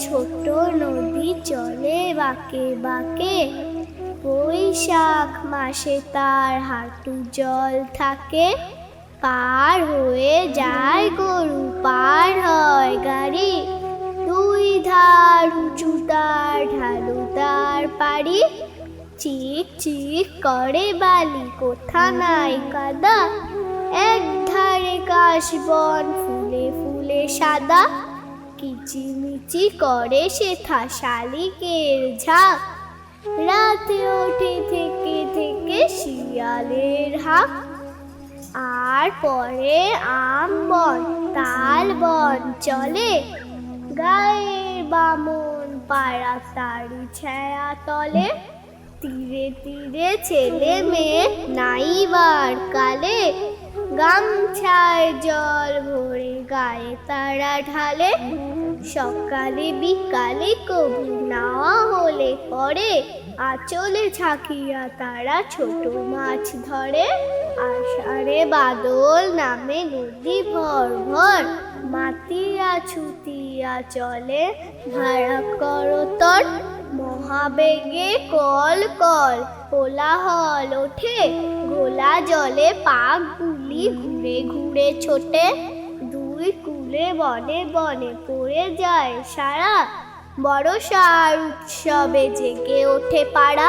ছোট নদী চলে বাঁকে বাঁকে, বৈশাখ মাসে তার হাঁটু জল থাকে। পার হয়ে যায় গরু, পার হয় গাড়ি, দুই ধার উঁচু তার, ঢালু তার পাড়ি। চিক চিক করে বালি, কোথা নাই কাদা, এক ধারে কাশবন ফুলে ফুলে সাদা। কিচিমিচি করে সেথা শালিকের ঝাঁক, রাতে ওঠে থেকে থেকে শিয়ালের হাঁক। আর পরে আম বন তাল বন চলে, গায়ের বামন পাড়া তারি ছায়া তলে। তীরে তীরে ছেলে মেয়ে নাইবার কালে, গামছায় জল ভরে গায়ে তারা ঢালে। সকালে বিকালে কবু নাওয়া হলে পরে, আঁচলে ঝাঁকিয়া তারা ছোট মাছ ধরে। আষাঢ়ে বাদল নামে নদী ভর ভর, মাতিয়া ছুটিয়া চলে ভাড়া করতর। মহাবেগে কল কল কোলাহল ওঠে, ঘোলা জলে পাক গুলি ঘুরে ঘুরে ছোটে। দুই কূলে বনে বনে পড়ে যায় সারা, বড়সার উৎসবে জেগে ওঠে পাড়া।